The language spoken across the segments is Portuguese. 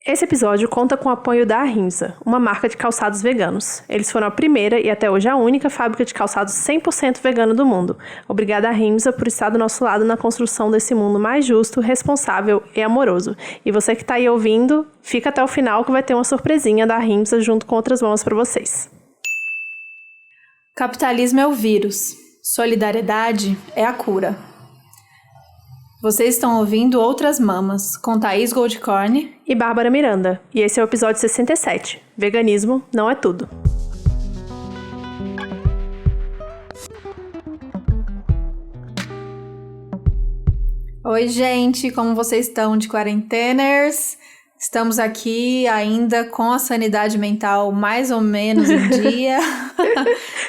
Esse episódio conta com o apoio da Arrimsa, uma marca de calçados veganos. Eles foram a primeira e até hoje a única fábrica de calçados 100% vegano do mundo. Obrigada, Arrimsa, por estar do nosso lado na construção desse mundo mais justo, responsável e amoroso. E você que está aí ouvindo, fica até o final que vai ter uma surpresinha da Arrimsa junto com outras mamas para vocês. Capitalismo é o vírus. Solidariedade é a cura. Vocês estão ouvindo Outras Mamas, com Thaís Goldcorn e Bárbara Miranda. E esse é o episódio 67. Veganismo não é tudo. Oi, gente, como vocês estão de quarenteners? Estamos aqui ainda com a sanidade mental mais ou menos em dia.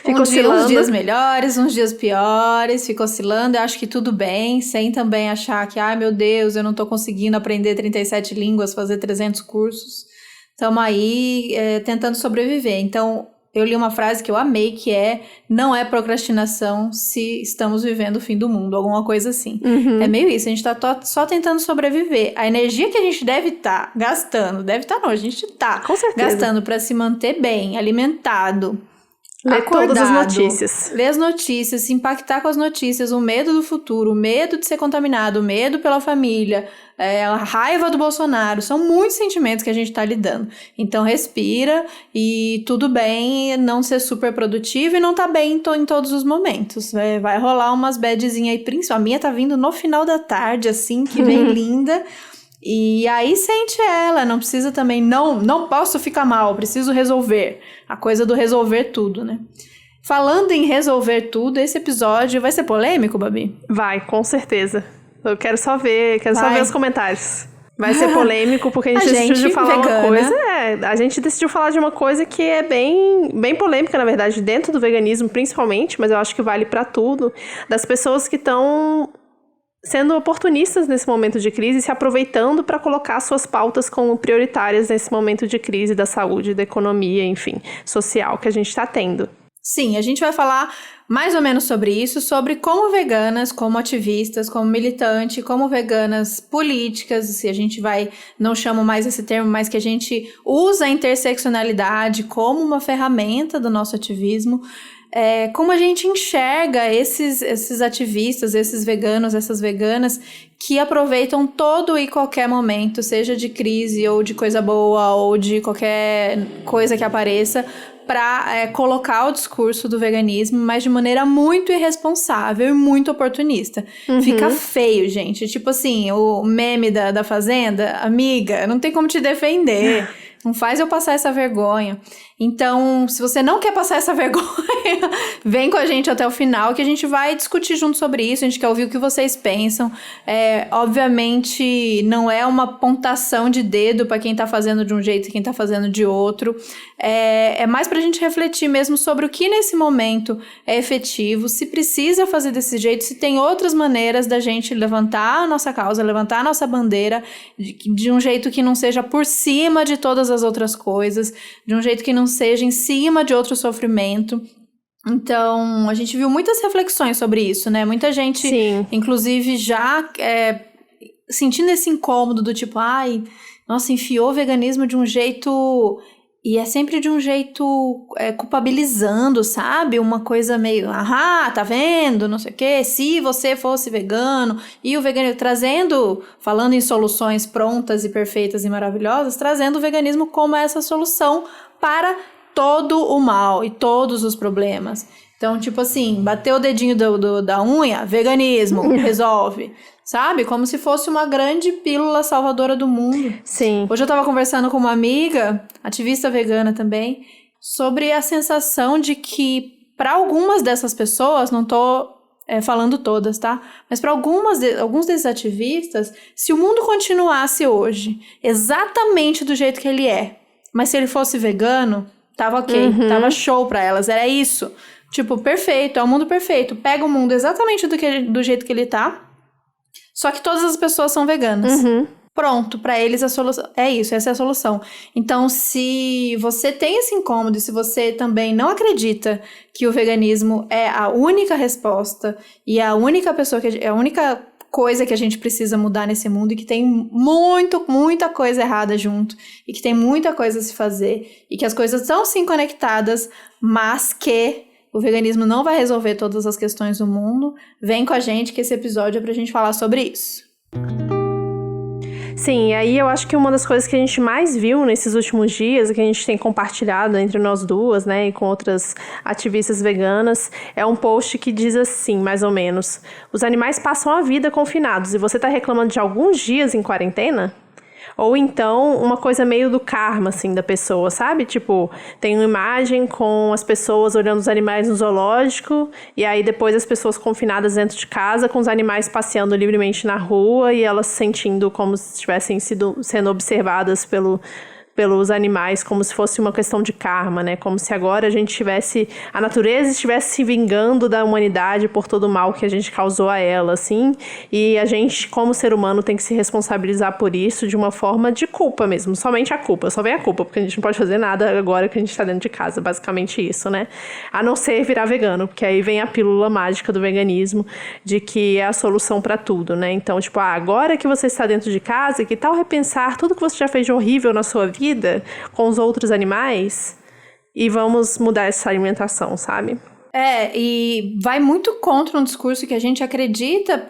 Uns dias melhores, uns dias piores, fica oscilando. Eu acho que tudo bem, sem também achar que, ai meu Deus, eu não tô conseguindo aprender 37 línguas, fazer 300 cursos. Estamos aí tentando sobreviver. Então, eu li uma frase que eu amei, que é: não é procrastinação se estamos vivendo o fim do mundo, alguma coisa assim. É meio isso, a gente tá só tentando sobreviver. A energia que a gente deve estar gastando, a gente tá gastando para se manter bem, alimentado, ler todas as notícias. Ler as notícias, se impactar com as notícias, o medo do futuro, o medo de ser contaminado, o medo pela família, a raiva do Bolsonaro. São muitos sentimentos que a gente tá lidando. Então respira e tudo bem não ser super produtivo e não tá bem em todos os momentos. Vai rolar umas badzinhas aí, principalmente. A minha tá vindo no final da tarde, assim, que vem linda. E aí sente ela, não precisa também, não posso ficar mal, preciso resolver. A coisa do resolver tudo, né? Falando em resolver tudo, esse episódio vai ser polêmico, Babi? Vai, com certeza. Eu quero só ver os comentários. Vai ser polêmico porque a gente decidiu falar vegana. Uma coisa. A gente decidiu falar de uma coisa que é bem polêmica, na verdade, dentro do veganismo principalmente, mas eu acho que vale pra tudo. Das pessoas que estão sendo oportunistas nesse momento de crise, se aproveitando para colocar suas pautas como prioritárias nesse momento de crise da saúde, da economia, enfim, social que a gente está tendo. Sim, a gente vai falar mais ou menos sobre isso, sobre como veganas, como ativistas, como militante, como veganas políticas, se a gente não chamo mais esse termo, mas que a gente usa a interseccionalidade como uma ferramenta do nosso ativismo. Como a gente enxerga esses ativistas, esses veganos, essas veganas que aproveitam todo e qualquer momento, seja de crise ou de coisa boa ou de qualquer coisa que apareça, para colocar o discurso do veganismo, mas de maneira muito irresponsável e muito oportunista. Fica feio, gente. Tipo assim, o meme da Fazenda, amiga, não tem como te defender. Não faz eu passar essa vergonha. Então, se você não quer passar essa vergonha, vem com a gente até o final, que a gente vai discutir junto sobre isso. A gente quer ouvir o que vocês pensam. Obviamente, não é uma pontação de dedo para quem tá fazendo de um jeito e quem tá fazendo de outro. É mais pra gente refletir mesmo sobre o que nesse momento é efetivo, se precisa fazer desse jeito, se tem outras maneiras da gente levantar a nossa causa, levantar a nossa bandeira de um jeito que não seja por cima de todas as outras coisas, de um jeito que não seja em cima de outro sofrimento. Então, a gente viu muitas reflexões sobre isso, né? Muita gente, sim, inclusive, já sentindo esse incômodo do tipo, ai, nossa, enfiou o veganismo de um jeito... E é sempre de um jeito culpabilizando, sabe? Uma coisa meio, tá vendo? Não sei o quê. Se você fosse vegano, e o veganismo falando em soluções prontas e perfeitas e maravilhosas, trazendo o veganismo como essa solução para todo o mal e todos os problemas. Então, tipo assim, bateu o dedinho da unha, veganismo, resolve. Sabe? Como se fosse uma grande pílula salvadora do mundo. Sim. Hoje eu tava conversando com uma amiga, ativista vegana também, sobre a sensação de que, para algumas dessas pessoas, não tô falando todas, tá? Mas para alguns desses ativistas, se o mundo continuasse hoje exatamente do jeito que ele é, mas se ele fosse vegano, tava ok, tava show pra elas, era isso. Tipo, perfeito, é o mundo perfeito. Pega o mundo exatamente do jeito que ele tá, só que todas as pessoas são veganas. Pronto, pra eles a solução é isso, essa é a solução. Então, se você tem esse incômodo, e se você também não acredita que o veganismo é a única resposta e a única pessoa a única coisa que a gente precisa mudar nesse mundo e que tem muita coisa errada junto e que tem muita coisa a se fazer e que as coisas estão sim conectadas, mas que o veganismo não vai resolver todas as questões do mundo. Vem com a gente que esse episódio é pra gente falar sobre isso. Sim, e aí eu acho que uma das coisas que a gente mais viu nesses últimos dias, que a gente tem compartilhado entre nós duas, né, e com outras ativistas veganas, é um post que diz assim, mais ou menos: os animais passam a vida confinados e você tá reclamando de alguns dias em quarentena? Ou então, uma coisa meio do karma, assim, da pessoa, sabe? Tipo, tem uma imagem com as pessoas olhando os animais no zoológico, e aí depois as pessoas confinadas dentro de casa, com os animais passeando livremente na rua, e elas se sentindo como se estivessem sendo observadas pelos animais, como se fosse uma questão de karma, né? Como se agora a natureza estivesse se vingando da humanidade por todo o mal que a gente causou a ela, assim, e a gente, como ser humano, tem que se responsabilizar por isso de uma forma de culpa mesmo, somente a culpa, só vem a culpa, porque a gente não pode fazer nada agora que a gente tá dentro de casa, basicamente isso, né? A não ser virar vegano, porque aí vem a pílula mágica do veganismo, de que é a solução pra tudo, né? Então, tipo, agora que você está dentro de casa, que tal repensar tudo que você já fez de horrível na sua vida com os outros animais e vamos mudar essa alimentação, sabe? E vai muito contra um discurso que a gente acredita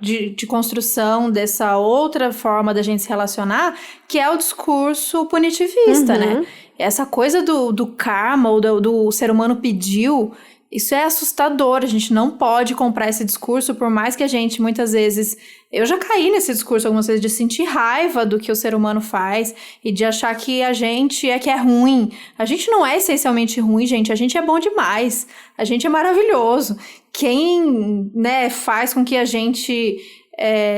de construção dessa outra forma da gente se relacionar, que é o discurso punitivista, né? Essa coisa do karma ou do ser humano pediu, isso é assustador, a gente não pode comprar esse discurso, por mais que a gente, muitas vezes... Eu já caí nesse discurso algumas vezes, de sentir raiva do que o ser humano faz e de achar que a gente que é ruim. A gente não é essencialmente ruim, gente, a gente é bom demais, a gente é maravilhoso. Quem, né, faz com que a gente...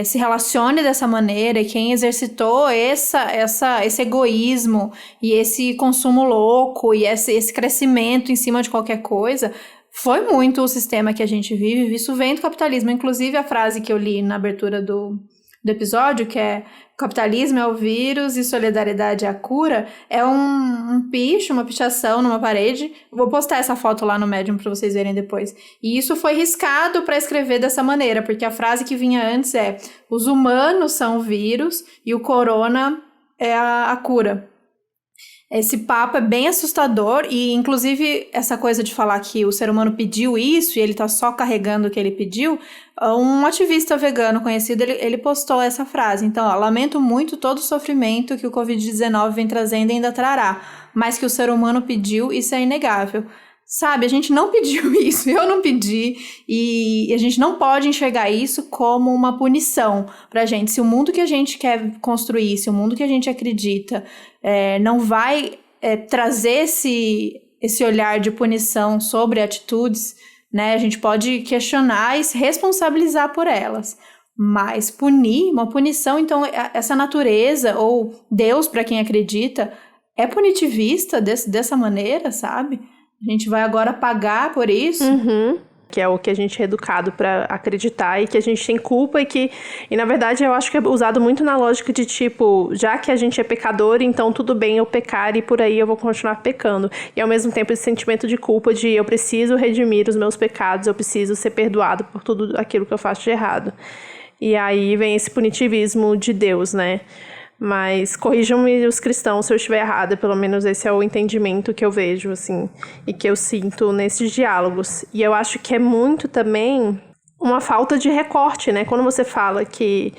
se relacione dessa maneira, e quem exercitou esse egoísmo e esse consumo louco e esse crescimento em cima de qualquer coisa, foi muito o sistema que a gente vive. Isso vem do capitalismo. Inclusive, a frase que eu li na abertura do episódio, que é: capitalismo é o vírus e solidariedade é a cura, é um picho, uma pichação numa parede. Vou postar essa foto lá no Medium para vocês verem depois. E isso foi riscado para escrever dessa maneira, porque a frase que vinha antes é: os humanos são o vírus e o corona é a cura. Esse papo é bem assustador e, inclusive, essa coisa de falar que o ser humano pediu isso e ele tá só carregando o que ele pediu, um ativista vegano conhecido, ele postou essa frase. Então, lamento muito todo o sofrimento que o Covid-19 vem trazendo e ainda trará, mas que o ser humano pediu, isso é inegável. Sabe, a gente não pediu isso, eu não pedi, e a gente não pode enxergar isso como uma punição pra gente. Se o mundo que a gente quer construir, se o mundo que a gente acredita não vai trazer esse olhar de punição sobre atitudes, né, a gente pode questionar e se responsabilizar por elas. Mas uma punição, então, essa natureza, ou Deus, pra quem acredita, é punitivista dessa maneira, sabe? A gente vai agora pagar por isso. Que é o que a gente é educado pra acreditar e que a gente tem culpa e na verdade eu acho que é usado muito na lógica de tipo, já que a gente é pecador, então tudo bem eu pecar e por aí eu vou continuar pecando. E ao mesmo tempo esse sentimento de culpa de eu preciso redimir os meus pecados, eu preciso ser perdoado por tudo aquilo que eu faço de errado. E aí vem esse punitivismo de Deus, né? Mas corrijam-me os cristãos se eu estiver errada, pelo menos esse é o entendimento que eu vejo, assim, e que eu sinto nesses diálogos. E eu acho que é muito também uma falta de recorte, né? Quando você fala que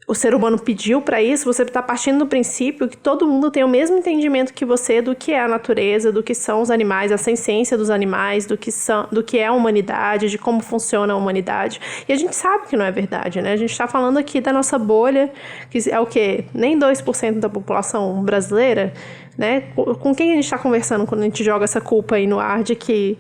o ser humano pediu para isso, você está partindo do princípio que todo mundo tem o mesmo entendimento que você do que é a natureza, do que são os animais, a essência dos animais, do que é a humanidade, de como funciona a humanidade. E a gente sabe que não é verdade, né? A gente está falando aqui da nossa bolha, que é o quê? Nem 2% da população brasileira, né? Com quem a gente está conversando quando a gente joga essa culpa aí no ar de que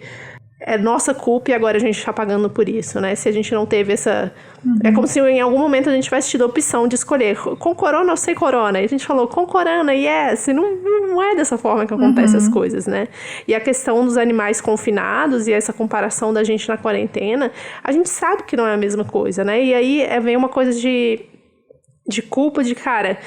é nossa culpa e agora a gente está pagando por isso, né? Se a gente não teve essa... É como se em algum momento a gente tivesse tido a opção de escolher com corona ou sem corona. E a gente falou com corona, yes. E não é dessa forma que acontecem as coisas, né? E a questão dos animais confinados e essa comparação da gente na quarentena, a gente sabe que não é a mesma coisa, né? E aí vem uma coisa de culpa de, cara...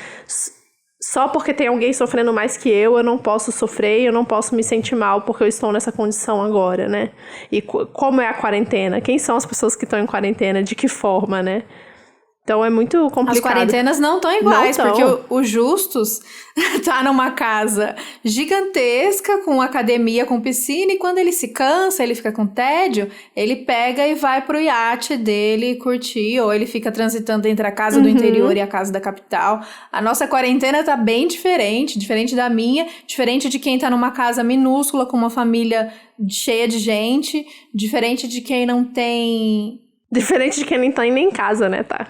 só porque tem alguém sofrendo mais que eu não posso sofrer, eu não posso me sentir mal porque eu estou nessa condição agora, né? E como é a quarentena? Quem são as pessoas que estão em quarentena? De que forma, né? Então é muito complicado. As quarentenas não estão iguais, porque o Justus tá numa casa gigantesca, com academia, com piscina, e quando ele se cansa, ele fica com tédio, ele pega e vai pro iate dele curtir, ou ele fica transitando entre a casa do interior e a casa da capital. A nossa quarentena tá bem diferente da minha, diferente de quem tá numa casa minúscula, com uma família cheia de gente, diferente de quem não tem... Diferente de quem não tá nem em casa, né, tá?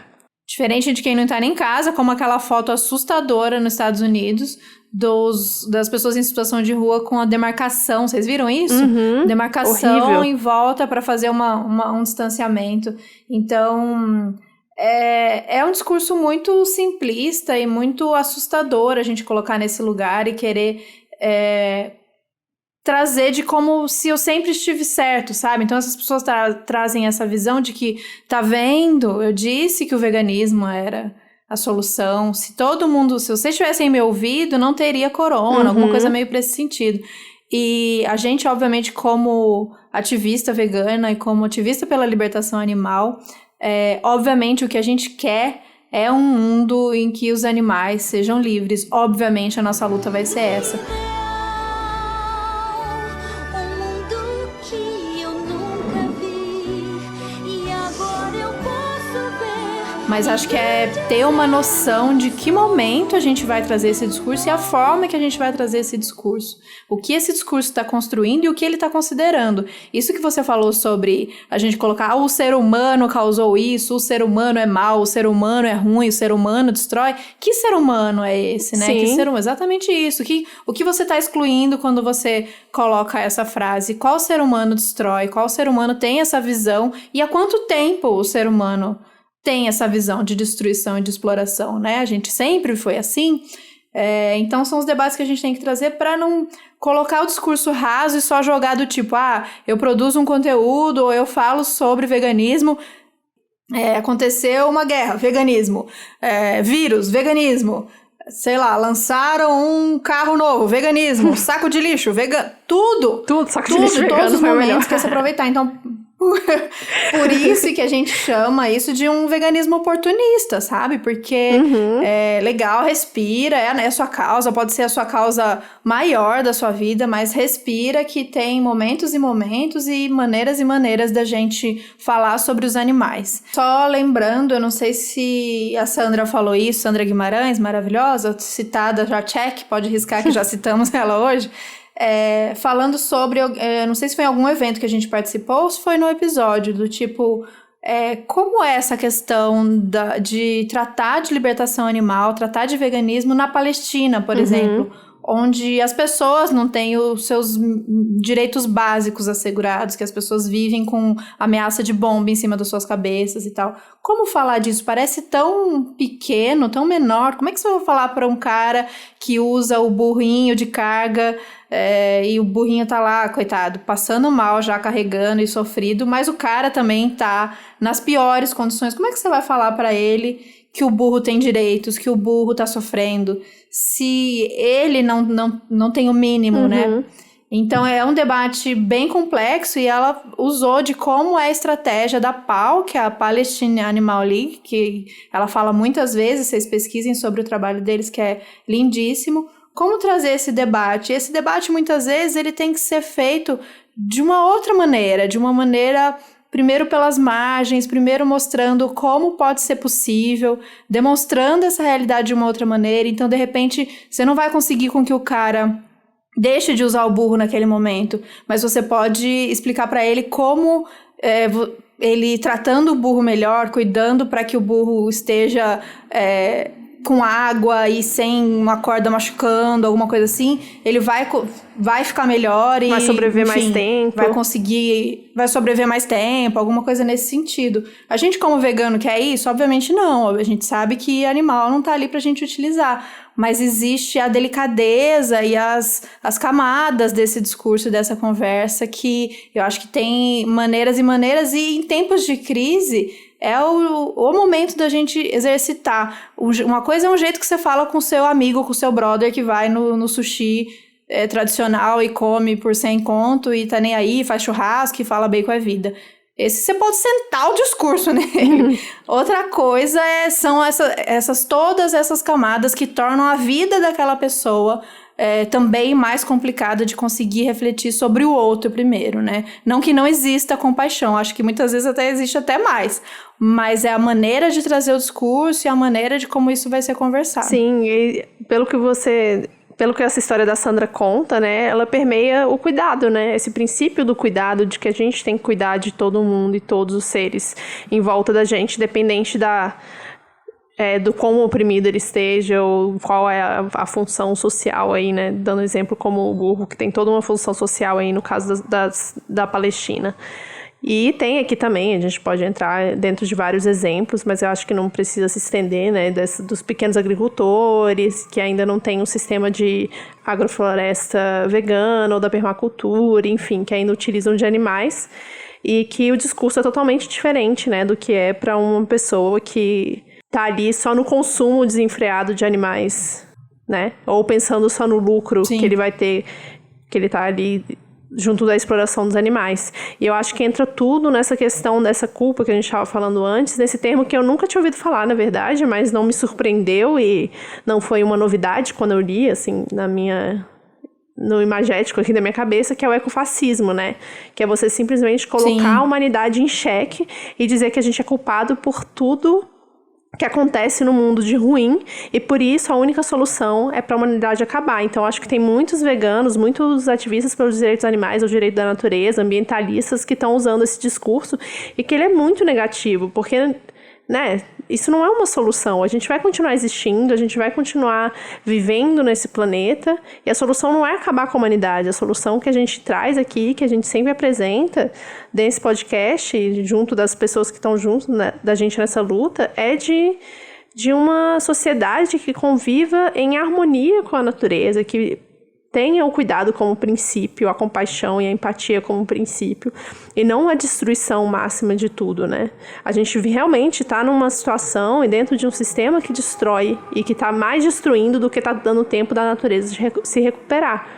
Diferente de quem não tá nem em casa, como aquela foto assustadora nos Estados Unidos das pessoas em situação de rua com a demarcação. Vocês viram isso? Demarcação horrível. Em volta para fazer um distanciamento. Então, é um discurso muito simplista e muito assustador a gente colocar nesse lugar e querer... trazer de como se eu sempre estive certo, sabe? Então essas pessoas trazem essa visão de que, tá vendo? Eu disse que o veganismo era a solução. Se vocês tivessem me ouvido, não teria corona, alguma coisa meio pra esse sentido. E a gente, obviamente, como ativista vegana e como ativista pela libertação animal, obviamente o que a gente quer é um mundo em que os animais sejam livres. Obviamente a nossa luta vai ser essa. Mas acho que é ter uma noção de que momento a gente vai trazer esse discurso e a forma que a gente vai trazer esse discurso. O que esse discurso está construindo e o que ele está considerando. Isso que você falou sobre a gente colocar o ser humano causou isso, o ser humano é mau, o ser humano é ruim, o ser humano destrói. Que ser humano é esse, né? Sim. Que ser humano? Exatamente isso. O que você está excluindo quando você coloca essa frase? Qual ser humano destrói? Qual ser humano tem essa visão? E há quanto tempo o ser humano tem essa visão de destruição e de exploração, né? A gente sempre foi assim. Então, são os debates que a gente tem que trazer para não colocar o discurso raso e só jogar do tipo, eu produzo um conteúdo ou eu falo sobre veganismo, aconteceu uma guerra, veganismo, vírus, veganismo, sei lá, lançaram um carro novo, veganismo, saco de lixo, tudo, saco de lixo vegano, todos os momentos que se aproveitar. Então, por isso que a gente chama isso de um veganismo oportunista, sabe? Porque é legal, respira, é a sua causa, pode ser a sua causa maior da sua vida, mas respira que tem momentos e momentos e maneiras da gente falar sobre os animais. Só lembrando, eu não sei se a Sandra falou isso, Sandra Guimarães, maravilhosa, citada, já check, pode riscar que já citamos ela hoje. Falando sobre, não sei se foi em algum evento que a gente participou ou se foi no episódio, do tipo, como é essa questão de tratar de libertação animal, tratar de veganismo na Palestina, por exemplo, onde as pessoas não têm os seus direitos básicos assegurados, que as pessoas vivem com ameaça de bomba em cima das suas cabeças e tal. Como falar disso? Parece tão pequeno, tão menor. Como é que você vai falar para um cara que usa o burrinho de carga e o burrinho tá lá, coitado, passando mal, já carregando e sofrido, mas o cara também tá nas piores condições. Como é que você vai falar para ele que o burro tem direitos, que o burro tá sofrendo, se ele não tem o mínimo, né? Então é um debate bem complexo e ela usou de como é a estratégia da PAL, que é a Palestine Animal League, que ela fala muitas vezes, vocês pesquisem sobre o trabalho deles, que é lindíssimo. Como trazer esse debate? Esse debate, muitas vezes, ele tem que ser feito de uma outra maneira, primeiro pelas margens, primeiro mostrando como pode ser possível, demonstrando essa realidade de uma outra maneira. Então, de repente, você não vai conseguir com que o cara deixe de usar o burro naquele momento, mas você pode explicar para ele como ele tratando o burro melhor, cuidando para que o burro esteja com água e sem uma corda machucando, alguma coisa assim, ele vai ficar melhor e... Vai sobreviver mais tempo. Vai sobreviver mais tempo, alguma coisa nesse sentido. A gente, como vegano, quer isso? Obviamente não. A gente sabe que animal não tá ali pra gente utilizar. mas existe a delicadeza e as camadas desse discurso, dessa conversa, que eu acho que tem maneiras e maneiras, e em tempos de crise é o momento da gente exercitar. Uma coisa é um jeito que você fala com o seu amigo, com o seu brother que vai no sushi tradicional e come por 100 conto e tá nem aí, faz churrasco e fala bem com a vida. Esse você pode sentar o discurso nele. Outra coisa são todas essas camadas que tornam a vida daquela pessoa também mais complicada de conseguir refletir sobre o outro primeiro, né? Não que não exista compaixão, acho que muitas vezes até existe até mais, mas é a maneira de trazer o discurso e a maneira de como isso vai ser conversado. Sim, e pelo que essa história da Sandra conta, né, ela permeia o cuidado, né, esse princípio do cuidado, de que a gente tem que cuidar de todo mundo e todos os seres em volta da gente, independente do quão oprimido ele esteja, ou qual é a função social aí, né, dando exemplo como o burro, que tem toda uma função social aí no caso da Palestina. E tem aqui também, a gente pode entrar dentro de vários exemplos, mas eu acho que não precisa se estender, né, dos pequenos agricultores, que ainda não tem um sistema de agrofloresta vegana ou da permacultura, enfim, que ainda utilizam de animais, e que o discurso é totalmente diferente, né, do que é para uma pessoa que tá ali só no consumo desenfreado de animais, né, ou pensando só no lucro Sim. que ele vai ter, que ele tá ali junto da exploração dos animais. E eu acho que entra tudo nessa questão dessa culpa que a gente estava falando antes, nesse termo que eu nunca tinha ouvido falar, na verdade, mas não me surpreendeu e não foi uma novidade quando eu li, assim, no imagético aqui da minha cabeça, que é o ecofascismo, né? Que é você simplesmente colocar Sim. a humanidade em xeque e dizer que a gente é culpado por tudo que acontece no mundo de ruim, e por isso a única solução é para a humanidade acabar. Então acho que tem muitos veganos, muitos ativistas pelos direitos animais, o direito da natureza, ambientalistas que estão usando esse discurso, e que ele é muito negativo, porque, né, isso não é uma solução. A gente vai continuar existindo, a gente vai continuar vivendo nesse planeta, e a solução não é acabar com a humanidade. A solução que a gente traz aqui, que a gente sempre apresenta nesse podcast, junto das pessoas que estão junto, né, da gente nessa luta, é de uma sociedade que conviva em harmonia com a natureza, que tenha o cuidado como princípio, a compaixão e a empatia como princípio, e não a destruição máxima de tudo, né? A gente realmente está numa situação e dentro de um sistema que destrói e que está mais destruindo do que está dando tempo da natureza de se recuperar.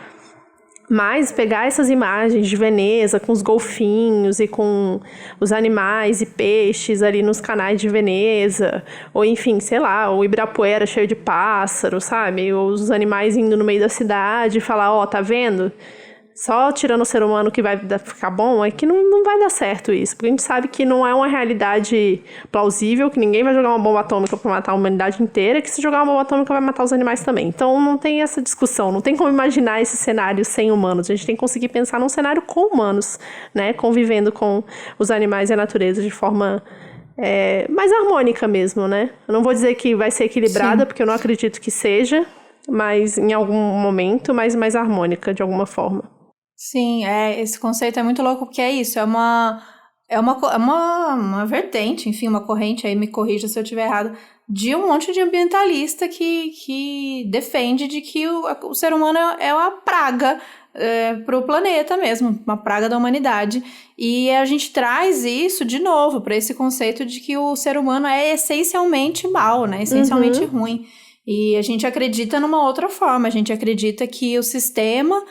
Mas pegar essas imagens de Veneza com os golfinhos e com os animais e peixes ali nos canais de Veneza, ou enfim, sei lá, o Ibirapuera cheio de pássaros, sabe? Ou os animais indo no meio da cidade e falar, ó, tá vendo? Só tirando o ser humano que vai ficar bom, é que não vai dar certo isso. Porque a gente sabe que não é uma realidade plausível, que ninguém vai jogar uma bomba atômica para matar a humanidade inteira, que se jogar uma bomba atômica vai matar os animais também. Então não tem essa discussão, não tem como imaginar esse cenário sem humanos. A gente tem que conseguir pensar num cenário com humanos, né? Convivendo com os animais e a natureza de forma mais harmônica mesmo, né? Eu não vou dizer que vai ser equilibrada, Sim. porque eu não acredito que seja, mas em algum momento, mas mais harmônica de alguma forma. Sim, esse conceito é muito louco, porque é isso, é uma vertente, enfim, uma corrente, aí me corrija se eu estiver errado, de um monte de ambientalista que defende de que o ser humano é uma praga para o planeta mesmo, uma praga da humanidade. E a gente traz isso de novo para esse conceito de que o ser humano é essencialmente mal, né? Essencialmente ruim. E a gente acredita numa outra forma, a gente acredita que o sistema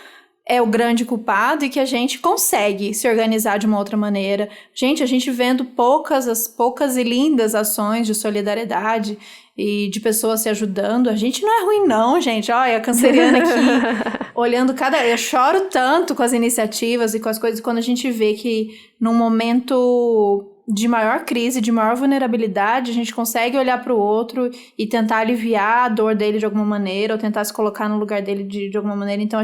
é o grande culpado e que a gente consegue se organizar de uma outra maneira. Gente, a gente vendo poucas e lindas ações de solidariedade e de pessoas se ajudando, a gente não é ruim não, gente. Olha, a canceriana aqui, olhando eu choro tanto com as iniciativas e com as coisas, quando a gente vê que num momento de maior crise, de maior vulnerabilidade, a gente consegue olhar para o outro e tentar aliviar a dor dele de alguma maneira, ou tentar se colocar no lugar dele de alguma maneira. Então,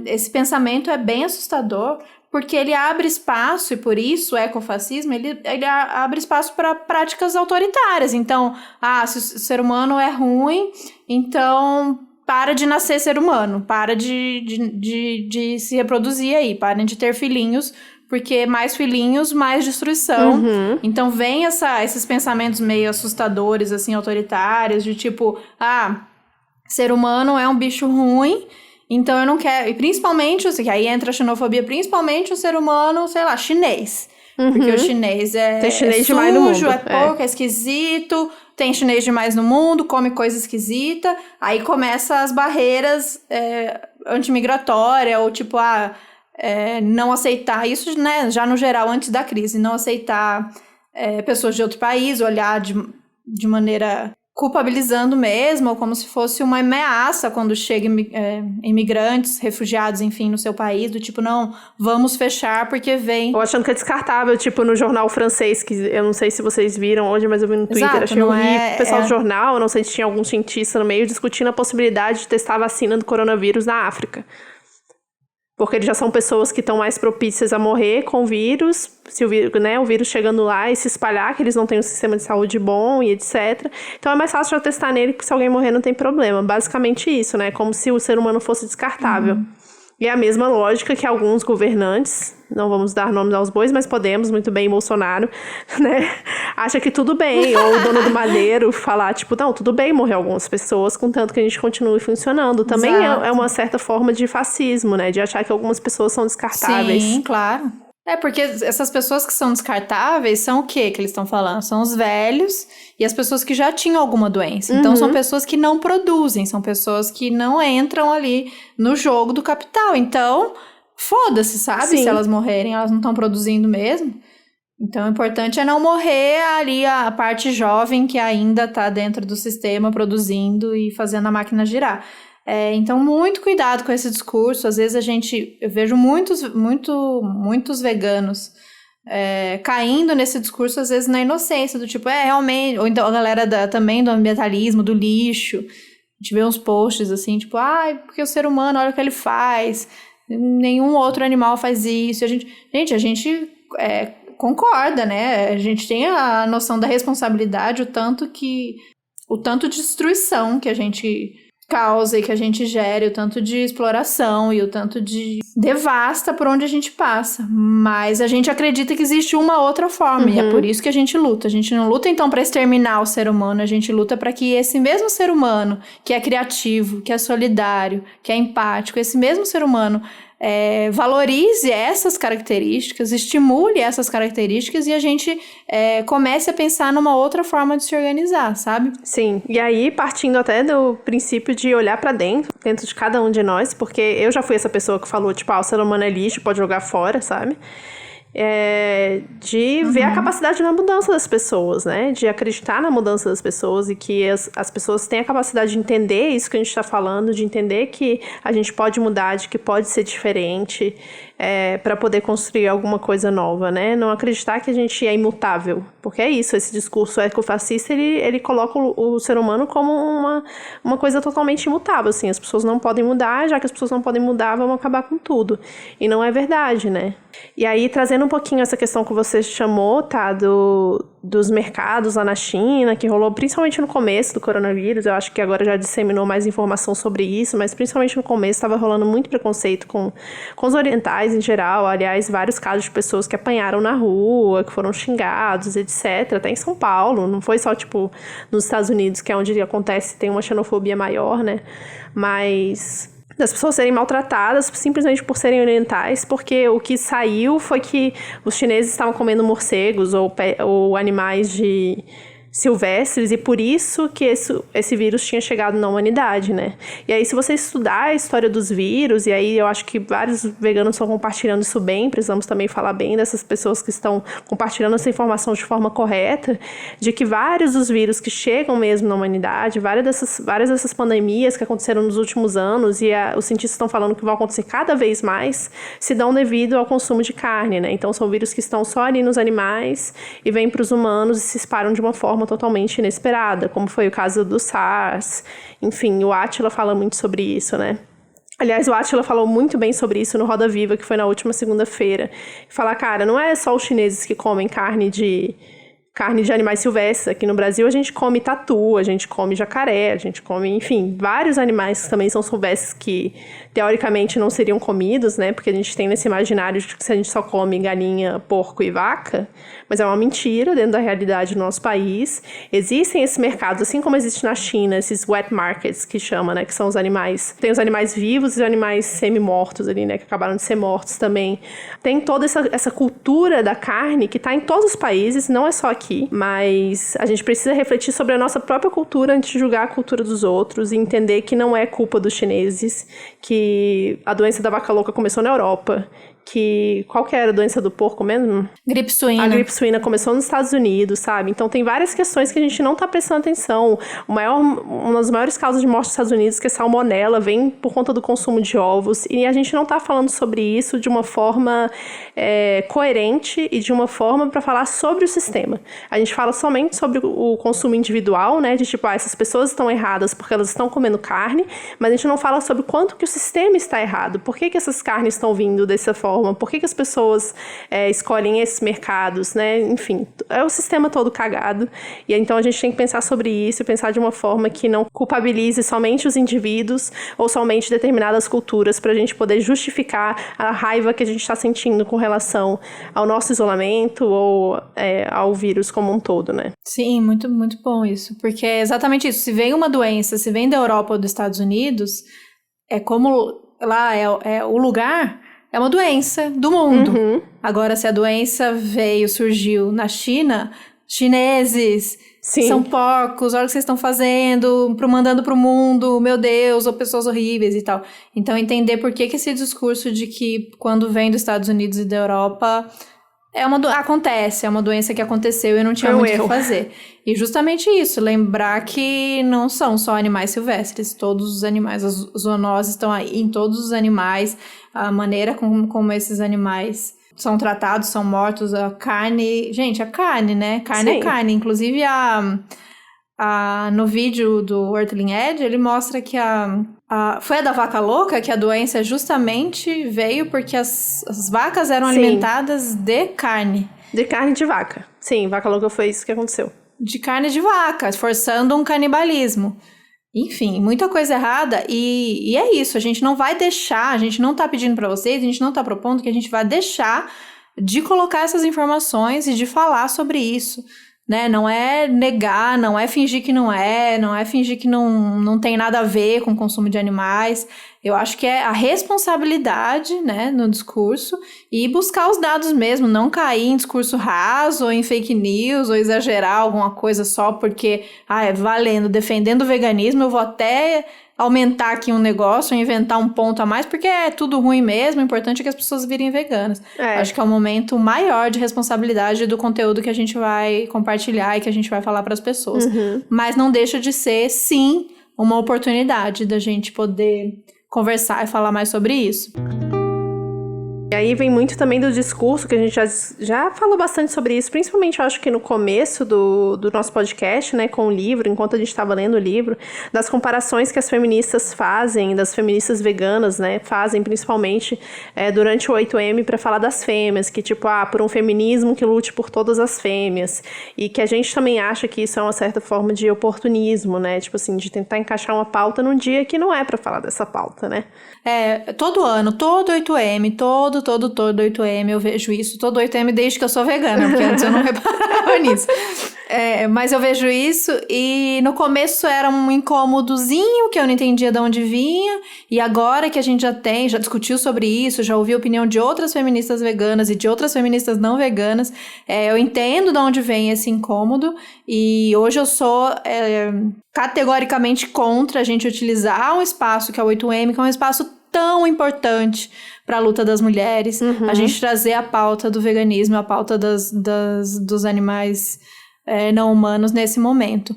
esse pensamento é bem assustador, porque ele abre espaço, e por isso o ecofascismo, ele abre espaço para práticas autoritárias. Então, se o ser humano é ruim, então para de nascer ser humano, para de se reproduzir aí, parem de ter filhinhos, porque mais filhinhos, mais destruição. Então vem esses pensamentos meio assustadores, assim, autoritários, de tipo, ser humano é um bicho ruim, então eu não quero... E principalmente, que aí entra a xenofobia, principalmente o ser humano, sei lá, chinês. Porque o chinês tem chinês sujo, demais no mundo. é pouco, é esquisito, tem chinês demais no mundo, come coisa esquisita, aí começa as barreiras antimigratórias, ou tipo, não aceitar, isso, né, já no geral, antes da crise, não aceitar pessoas de outro país, olhar de maneira culpabilizando mesmo, ou como se fosse uma ameaça quando chegam imigrantes, refugiados, enfim, no seu país, do tipo, não, vamos fechar porque vem... Ou achando que é descartável, tipo no jornal francês, que eu não sei se vocês viram hoje, mas eu vi no Twitter, Exato, achei horrível. O pessoal do jornal, eu não sei se tinha algum cientista no meio, discutindo a possibilidade de testar a vacina do coronavírus na África. Porque eles já são pessoas que estão mais propícias a morrer com o vírus, se o vírus chegando lá e se espalhar, que eles não têm um sistema de saúde bom e etc. Então é mais fácil já testar nele, que se alguém morrer não tem problema. Basicamente isso, né? Como se o ser humano fosse descartável. E é a mesma lógica que alguns governantes, não vamos dar nomes aos bois, mas podemos, muito bem, Bolsonaro, né? Acha que tudo bem, ou o dono do Madeiro falar, tipo, não, tudo bem morrer algumas pessoas, contanto que a gente continue funcionando. Também é uma certa forma de fascismo, né? De achar que algumas pessoas são descartáveis. Sim, claro. Porque essas pessoas que são descartáveis são o quê que eles estão falando? São os velhos e as pessoas que já tinham alguma doença. Então, são pessoas que não produzem, são pessoas que não entram ali no jogo do capital. Então, foda-se, sabe? Sim. Se elas morrerem, elas não estão produzindo mesmo. Então, o importante é não morrer ali a parte jovem que ainda está dentro do sistema produzindo e fazendo a máquina girar. Então, muito cuidado com esse discurso. Às vezes eu vejo muitos veganos caindo nesse discurso, às vezes na inocência, do tipo, realmente... Ou então a galera também do ambientalismo, do lixo. A gente vê uns posts assim, tipo, porque o ser humano, olha o que ele faz. Nenhum outro animal faz isso. A gente concorda, né? A gente tem a noção da responsabilidade, o tanto de destruição que a gente causa e que a gente gera, o tanto de exploração e o tanto de devasta por onde a gente passa. Mas a gente acredita que existe uma outra forma, e é por isso que a gente luta. A gente não luta, então, para exterminar o ser humano, a gente luta para que esse mesmo ser humano, que é criativo, que é solidário, que é empático, esse mesmo ser humano valorize essas características, estimule essas características e a gente comece a pensar numa outra forma de se organizar, sabe? Sim, e aí partindo até do princípio de olhar pra dentro de cada um de nós, porque eu já fui essa pessoa que falou, tipo, o ser humano é lixo, pode jogar fora, sabe? De ver a capacidade na mudança das pessoas, né? De acreditar na mudança das pessoas e que as pessoas têm a capacidade de entender isso que a gente está falando, de entender que a gente pode mudar, de que pode ser diferente, para poder construir alguma coisa nova, né? Não acreditar que a gente é imutável, porque é isso, esse discurso ecofascista, ele coloca o ser humano como uma coisa totalmente imutável, assim, as pessoas não podem mudar, já que as pessoas não podem mudar, vamos acabar com tudo. E não é verdade, né? E aí, trazendo um pouquinho essa questão que você chamou, tá, dos mercados lá na China, que rolou principalmente no começo do coronavírus, eu acho que agora já disseminou mais informação sobre isso, mas principalmente no começo estava rolando muito preconceito com os orientais em geral, aliás, vários casos de pessoas que apanharam na rua, que foram xingados, etc, até em São Paulo, não foi só, tipo, nos Estados Unidos, que é onde acontece, tem uma xenofobia maior, né, mas... das pessoas serem maltratadas simplesmente por serem orientais, porque o que saiu foi que os chineses estavam comendo morcegos ou animais silvestres, e por isso que esse vírus tinha chegado na humanidade, né? E aí, se você estudar a história dos vírus, e aí eu acho que vários veganos estão compartilhando isso bem, precisamos também falar bem dessas pessoas que estão compartilhando essa informação de forma correta, de que vários dos vírus que chegam mesmo na humanidade, várias dessas pandemias que aconteceram nos últimos anos, e os cientistas estão falando que vão acontecer cada vez mais, se dão devido ao consumo de carne, né? Então, são vírus que estão só ali nos animais e vêm para os humanos e se espalham de uma forma totalmente inesperada, como foi o caso do SARS. Enfim, o Átila fala muito sobre isso, né? Aliás, o Átila falou muito bem sobre isso no Roda Viva, que foi na última segunda-feira. Falar, cara, não é só os chineses que comem carne de carne de animais silvestres. Aqui no Brasil a gente come tatu, a gente come jacaré, a gente come, enfim, vários animais que também são silvestres que teoricamente não seriam comidos, né? Porque a gente tem nesse imaginário de que se a gente só come galinha, porco e vaca, mas é uma mentira dentro da realidade do nosso país. Existem esses mercados, assim como existe na China, esses wet markets que chama, né? Que são os animais, tem os animais vivos e os animais semi-mortos ali, né? Que acabaram de ser mortos também. Tem toda essa cultura da carne que tá em todos os países, não é só aqui, mas a gente precisa refletir sobre a nossa própria cultura antes de julgar a cultura dos outros e entender que não é culpa dos chineses, que a doença da vaca louca começou na Europa, que... Qual que era a doença do porco mesmo? Gripe suína. A gripe suína começou nos Estados Unidos, sabe? Então tem várias questões que a gente não tá prestando atenção. Uma das maiores causas de morte dos Estados Unidos, que é salmonela, vem por conta do consumo de ovos. E a gente não tá falando sobre isso de uma forma coerente e de uma forma para falar sobre o sistema. A gente fala somente sobre o consumo individual, né? De tipo, essas pessoas estão erradas porque elas estão comendo carne, mas a gente não fala sobre quanto que o sistema está errado. Por que essas carnes estão vindo dessa forma? Por que as pessoas escolhem esses mercados, né? Enfim, é o sistema todo cagado. E então a gente tem que pensar sobre isso e pensar de uma forma que não culpabilize somente os indivíduos ou somente determinadas culturas para a gente poder justificar a raiva que a gente está sentindo com relação ao nosso isolamento ou ao vírus como um todo, né? Sim, muito, muito bom isso. Porque é exatamente isso. Se vem uma doença, se vem da Europa ou dos Estados Unidos, é como lá é o lugar... É uma doença do mundo. Uhum. Agora, se a doença surgiu na China, chineses, sim, são porcos, olha o que vocês estão fazendo, mandando pro mundo, meu Deus, ou pessoas horríveis e tal. Então, entender por que esse discurso de que quando vem dos Estados Unidos e da Europa... Acontece, é uma doença que aconteceu e não tinha muito o que fazer. E justamente isso, lembrar que não são só animais silvestres, todos os animais, as zoonoses estão aí em todos os animais, a maneira como esses animais são tratados, são mortos, a carne... Gente, a carne, né? Carne Sim. é carne. Inclusive, no vídeo do Earthling Edge, ele mostra que foi a da vaca louca que a doença justamente veio porque as vacas eram Sim. alimentadas de carne. De carne de vaca. Sim, vaca louca foi isso que aconteceu. De carne de vaca, forçando um canibalismo. Enfim, muita coisa errada e é isso, a gente não vai deixar, a gente não tá pedindo pra vocês, a gente não tá propondo que a gente vai deixar de colocar essas informações e de falar sobre isso. Né? Não é negar, não é fingir que não é fingir que não tem nada a ver com o consumo de animais. Eu acho que é a responsabilidade, né, no discurso e buscar os dados mesmo, não cair em discurso raso ou em fake news ou exagerar alguma coisa só porque, valendo, defendendo o veganismo, eu vou até aumentar aqui um negócio, inventar um ponto a mais, porque é tudo ruim mesmo, o importante é que as pessoas virem veganas. Acho que é o momento maior de responsabilidade do conteúdo que a gente vai compartilhar e que a gente vai falar para as pessoas. Uhum. Mas não deixa de ser, sim, uma oportunidade da gente poder conversar e falar mais sobre isso. E aí vem muito também do discurso, que a gente já falou bastante sobre isso, principalmente eu acho que no começo do nosso podcast, né, com o livro, enquanto a gente estava lendo o livro, das comparações que as feministas fazem, das feministas veganas, né, fazem principalmente durante o 8M para falar das fêmeas, que tipo, por um feminismo que lute por todas as fêmeas, e que a gente também acha que isso é uma certa forma de oportunismo, né, tipo assim, de tentar encaixar uma pauta num dia que não é para falar dessa pauta, né. Todo ano, todo 8M, todo 8M eu vejo isso, todo 8M desde que eu sou vegana, porque antes eu não reparava nisso. Mas eu vejo isso e no começo era um incômodozinho que eu não entendia de onde vinha e agora que a gente já discutiu sobre isso, já ouvi a opinião de outras feministas veganas e de outras feministas não veganas, eu entendo de onde vem esse incômodo e hoje eu sou categoricamente contra a gente utilizar um espaço que é o 8M, que é um espaço tão importante para a luta das mulheres, a gente trazer a pauta do veganismo, a pauta dos animais não humanos nesse momento.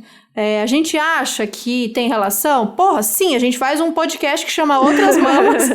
A gente acha que tem relação? Porra, sim, a gente faz um podcast que chama Outras Mamas,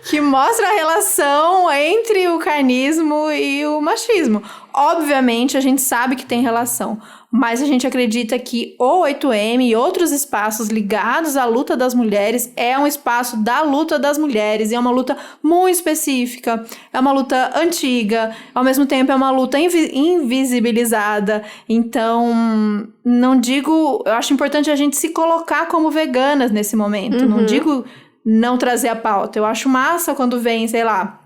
que mostra a relação entre o carnismo e o machismo. Obviamente, a gente sabe que tem relação, mas a gente acredita que o 8M e outros espaços ligados à luta das mulheres é um espaço da luta das mulheres, e é uma luta muito específica, é uma luta antiga, ao mesmo tempo é uma luta invisibilizada. Então, eu acho importante a gente se colocar como veganas nesse momento, não digo não trazer a pauta. Eu acho massa quando vem, sei lá,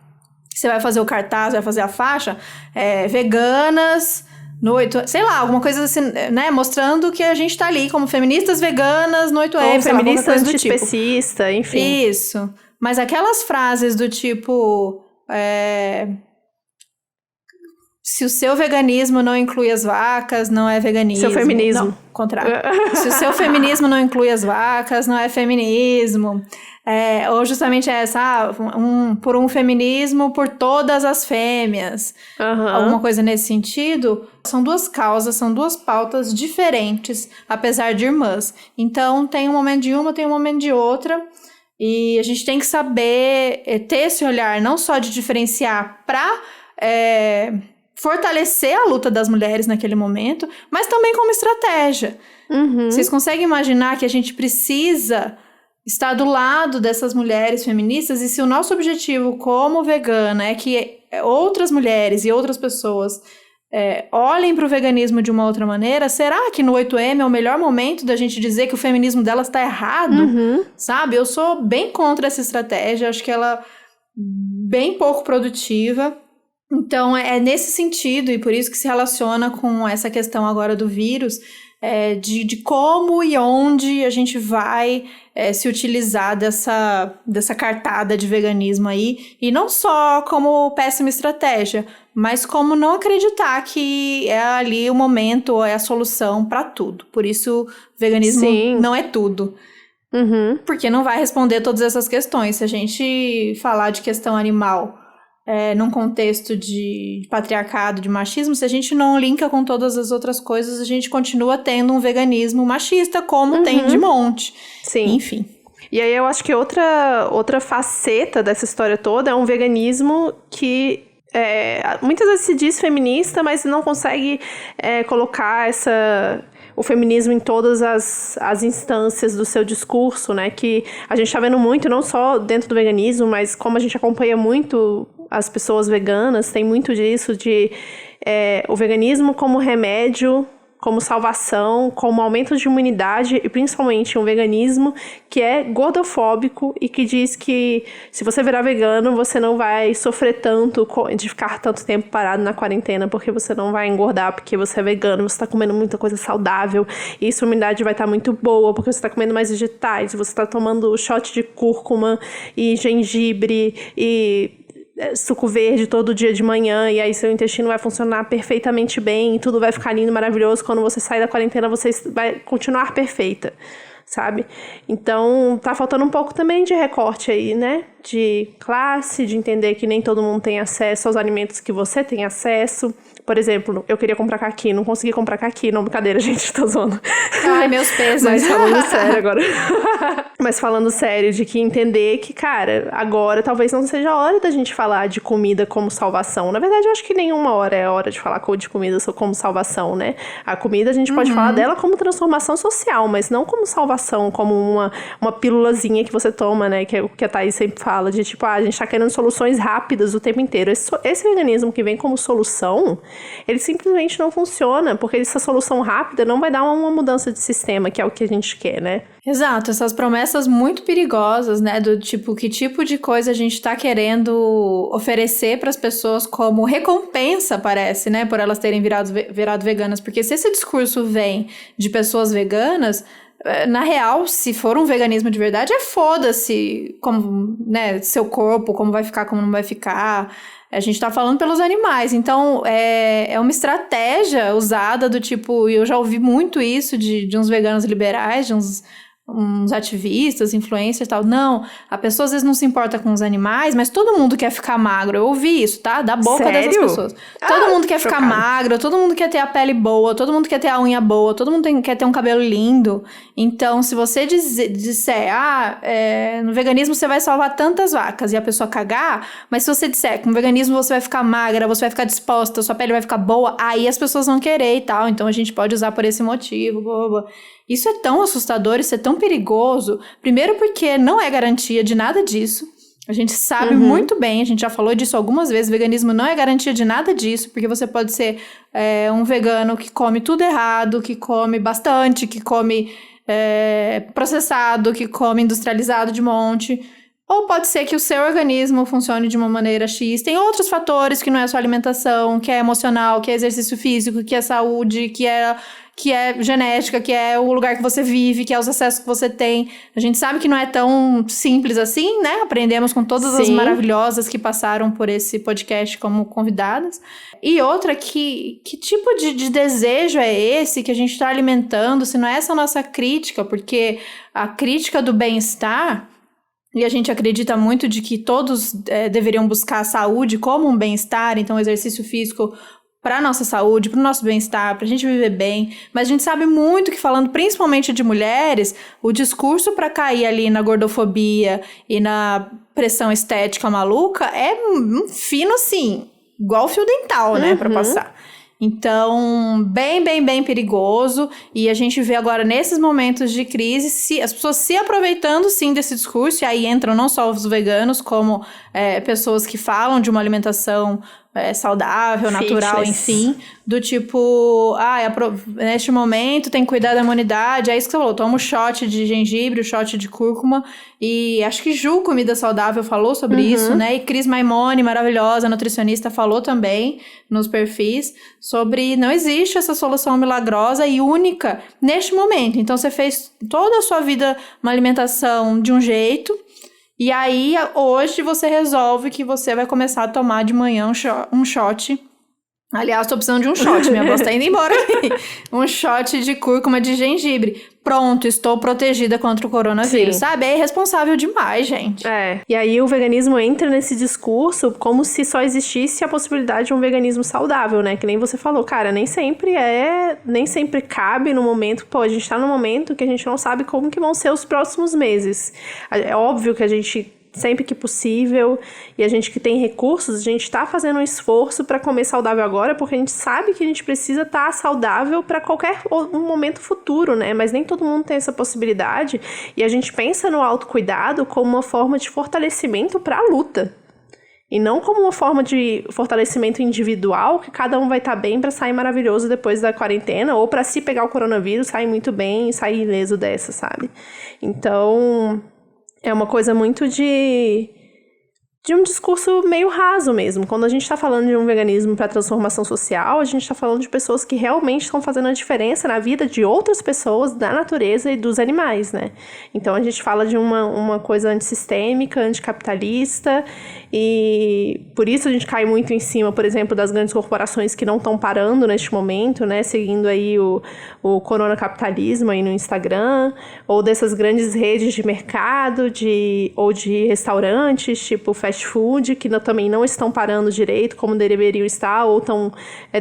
você vai fazer o cartaz, vai fazer a faixa, veganas... no 8, sei lá, alguma coisa assim, né? Mostrando que a gente tá ali como feministas veganas no 8M. Ou feminista antiespecista, tipo. Enfim. Isso. Mas aquelas frases do tipo... se o seu veganismo não inclui as vacas, não é veganismo. Seu feminismo. Não, contrário. Se o seu feminismo não inclui as vacas, não é feminismo. Ou justamente essa, por um feminismo por todas as fêmeas. Alguma coisa nesse sentido. São duas causas, são duas pautas diferentes, apesar de irmãs. Então, tem um momento de uma, tem um momento de outra. E a gente tem que saber ter esse olhar, não só de diferenciar para fortalecer a luta das mulheres naquele momento, mas também como estratégia. Vocês conseguem imaginar que a gente precisa estar do lado dessas mulheres feministas, e se o nosso objetivo como vegana é que outras mulheres e outras pessoas olhem para o veganismo de uma outra maneira, será que no 8M é o melhor momento da gente dizer que o feminismo delas está errado? Sabe? Eu sou bem contra essa estratégia, acho que ela é bem pouco produtiva. Então, é nesse sentido, e por isso que se relaciona com essa questão agora do vírus, de como e onde a gente vai se utilizar dessa cartada de veganismo aí, e não só como péssima estratégia, mas como não acreditar que é ali o momento ou é a solução para tudo. Por isso, veganismo não é tudo. Porque não vai responder todas essas questões. Se a gente falar de questão animal num contexto de patriarcado, de machismo, se a gente não linka com todas as outras coisas, a gente continua tendo um veganismo machista, como tem de monte. Sim. Enfim. E aí eu acho que outra faceta dessa história toda é um veganismo que muitas vezes se diz feminista, mas não consegue colocar o feminismo em todas as instâncias do seu discurso, né? Que a gente tá vendo muito, não só dentro do veganismo, mas como a gente acompanha muito as pessoas veganas, tem muito disso, de o veganismo como remédio, como salvação, como aumento de imunidade, e principalmente um veganismo que é gordofóbico e que diz que se você virar vegano, você não vai sofrer tanto de ficar tanto tempo parado na quarentena, porque você não vai engordar porque você é vegano, você tá comendo muita coisa saudável, e sua imunidade vai estar muito boa, porque você tá comendo mais vegetais, você tá tomando shot de cúrcuma e gengibre e suco verde todo dia de manhã, e aí seu intestino vai funcionar perfeitamente bem, e tudo vai ficar lindo, maravilhoso. Quando você sair da quarentena, você vai continuar perfeita, sabe? Então, tá faltando um pouco também de recorte aí, né? De classe, de entender que nem todo mundo tem acesso aos alimentos que você tem acesso. Por exemplo, eu queria comprar caqui, não consegui comprar caqui. Não, brincadeira, gente, tô zoando. Ai, meus pesos. Mas falando sério agora. Mas falando sério, de que entender que, cara, agora talvez não seja a hora da gente falar de comida como salvação. Na verdade, eu acho que nenhuma hora é a hora de falar de comida como salvação, né? A comida, a gente pode falar dela como transformação social, mas não como salvação, como uma pílulazinha que você toma, né? Que é o que a Thaís sempre fala, de tipo, a gente tá querendo soluções rápidas o tempo inteiro. Esse veganismo que vem como solução, ele simplesmente não funciona, porque essa solução rápida não vai dar uma mudança de sistema, que é o que a gente quer, né? Exato, essas promessas muito perigosas, né, do tipo, que tipo de coisa a gente tá querendo oferecer para as pessoas como recompensa, parece, né, por elas terem virado veganas, porque se esse discurso vem de pessoas veganas, na real, se for um veganismo de verdade, foda-se como, né, seu corpo, como vai ficar, como não vai ficar. A gente tá falando pelos animais, então é uma estratégia usada do tipo, e eu já ouvi muito isso de uns veganos liberais, de uns uns ativistas, influencers e tal. Não, a pessoa às vezes não se importa com os animais, mas todo mundo quer ficar magro. Eu ouvi isso, tá? Da boca dessas pessoas. Todo mundo quer ficar magro, todo mundo quer ter a pele boa, todo mundo quer ter a unha boa, todo mundo quer ter um cabelo lindo. Então, se você disser, no veganismo você vai salvar tantas vacas e a pessoa cagar, mas se você disser que no veganismo você vai ficar magra, você vai ficar disposta, sua pele vai ficar boa, aí as pessoas vão querer e tal. Então, a gente pode usar por esse motivo, blá, blá, blá. Isso é tão assustador, isso é tão perigoso. Primeiro porque não é garantia de nada disso. A gente sabe muito bem, a gente já falou disso algumas vezes, o veganismo não é garantia de nada disso, porque você pode ser um vegano que come tudo errado, que come bastante, que come processado, que come industrializado de monte. Ou pode ser que o seu organismo funcione de uma maneira X. Tem outros fatores que não é só alimentação, que é emocional, que é exercício físico, que é saúde, que é genética, que é o lugar que você vive, que é os acessos que você tem. A gente sabe que não é tão simples assim, né? Aprendemos com todas as maravilhosas que passaram por esse podcast como convidadas. E outra, que tipo de desejo é esse que a gente está alimentando, se não é essa nossa crítica? Porque a crítica do bem-estar... E a gente acredita muito de que todos deveriam buscar a saúde como um bem-estar, então exercício físico para a nossa saúde, para o nosso bem-estar, para a gente viver bem. Mas a gente sabe muito que, falando principalmente de mulheres, o discurso para cair ali na gordofobia e na pressão estética maluca é fino assim, igual fio dental, né, para passar. Então, bem perigoso. E a gente vê agora, nesses momentos de crise, as pessoas se aproveitando, sim, desse discurso. E aí entram não só os veganos, como pessoas que falam de uma alimentação saudável, natural, enfim. Do tipo, neste momento tem que cuidar da imunidade. É isso que você falou, toma um shot de gengibre, um shot de cúrcuma. E acho que Ju, Comida Saudável, falou sobre isso, né? E Cris Maimone, maravilhosa, nutricionista, falou também nos perfis sobre não existe essa solução milagrosa e única neste momento. Então, você fez toda a sua vida uma alimentação de um jeito... E aí, hoje, você resolve que você vai começar a tomar de manhã um shot. Aliás, tô precisando de um shot, minha voz tá indo embora aqui. Um shot de cúrcuma de gengibre. Pronto, estou protegida contra o coronavírus, sabe? É irresponsável demais, gente. E aí o veganismo entra nesse discurso como se só existisse a possibilidade de um veganismo saudável, né? Que nem você falou, cara, nem sempre cabe no momento. Pô, a gente tá num momento que a gente não sabe como que vão ser os próximos meses. É óbvio que a gente... sempre que possível, e a gente que tem recursos, a gente tá fazendo um esforço para comer saudável agora, porque a gente sabe que a gente precisa estar saudável para qualquer momento futuro, né? Mas nem todo mundo tem essa possibilidade, e a gente pensa no autocuidado como uma forma de fortalecimento para a luta. E não como uma forma de fortalecimento individual, que cada um vai estar bem para sair maravilhoso depois da quarentena, ou para se pegar o coronavírus, sair muito bem e sair ileso dessa, sabe? Então... é uma coisa muito de um discurso meio raso mesmo. Quando a gente está falando de um veganismo para transformação social, a gente está falando de pessoas que realmente estão fazendo a diferença na vida de outras pessoas, da natureza e dos animais, né? Então a gente fala de uma coisa antissistêmica, anticapitalista, e por isso a gente cai muito em cima, por exemplo, das grandes corporações que não estão parando neste momento, né? Seguindo aí o coronacapitalismo aí no Instagram, ou dessas grandes redes de mercado, ou de restaurantes, tipo fast food, que também não estão parando direito como deveriam estar, ou estão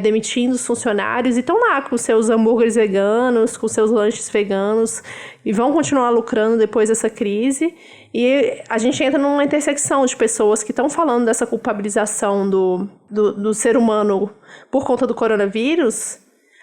demitindo os funcionários, e estão lá com seus hambúrgueres veganos, com seus lanches veganos, e vão continuar lucrando depois dessa crise. E a gente entra numa intersecção de pessoas que estão falando dessa culpabilização do ser humano por conta do coronavírus,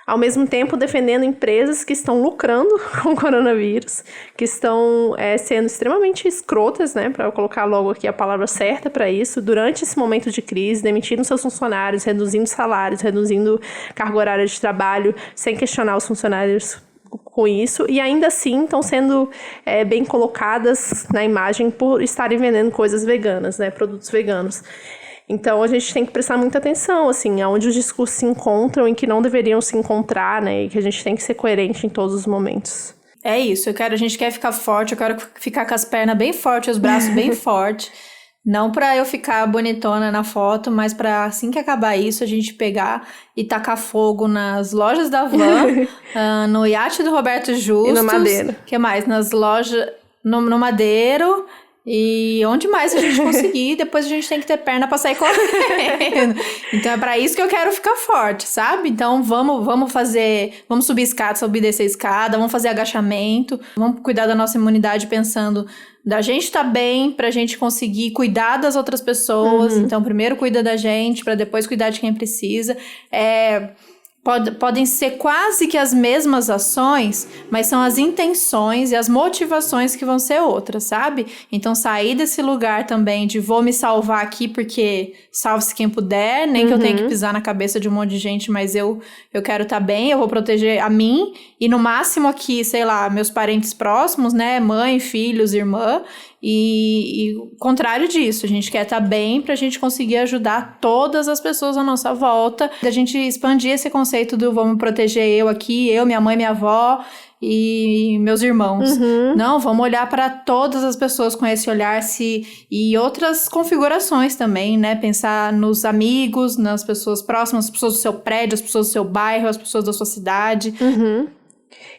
ao mesmo tempo defendendo empresas que estão lucrando com o coronavírus, que estão sendo extremamente escrotas, né, para eu colocar logo aqui a palavra certa para isso, durante esse momento de crise, demitindo seus funcionários, reduzindo salários, reduzindo carga horária de trabalho, sem questionar os funcionários com isso, e ainda assim estão sendo bem colocadas na imagem por estarem vendendo coisas veganas, né, produtos veganos. Então, a gente tem que prestar muita atenção, assim, aonde os discursos se encontram e que não deveriam se encontrar, né? E que a gente tem que ser coerente em todos os momentos. É isso, a gente quer ficar forte, eu quero ficar com as pernas bem fortes, os braços bem fortes. Não pra eu ficar bonitona na foto, mas pra assim que acabar isso, a gente pegar e tacar fogo nas lojas da Van, no iate do Roberto Justus. E no Madeiro. O que mais? Nas lojas... No Madeiro... E onde mais a gente conseguir, depois a gente tem que ter perna pra sair correndo. Então é pra isso que eu quero ficar forte, sabe? Então vamos subir escada, subir e descer escada, vamos fazer agachamento, vamos cuidar da nossa imunidade pensando da gente tá bem pra gente conseguir cuidar das outras pessoas. Então primeiro cuida da gente pra depois cuidar de quem precisa. Podem ser quase que as mesmas ações, mas são as intenções e as motivações que vão ser outras, sabe? Então, sair desse lugar também de vou me salvar aqui porque salve-se quem puder, nem que eu tenha que pisar na cabeça de um monte de gente, mas eu quero estar bem, eu vou proteger a mim e no máximo aqui, sei lá, meus parentes próximos, né? Mãe, filhos, irmã. E o contrário disso, a gente quer estar bem pra gente conseguir ajudar todas as pessoas à nossa volta, da gente expandir esse conceito do vamos proteger eu aqui, eu, minha mãe, minha avó e meus irmãos. Não, vamos olhar para todas as pessoas com esse olhar e outras configurações também, né? Pensar nos amigos, nas pessoas próximas, as pessoas do seu prédio, as pessoas do seu bairro, as pessoas da sua cidade.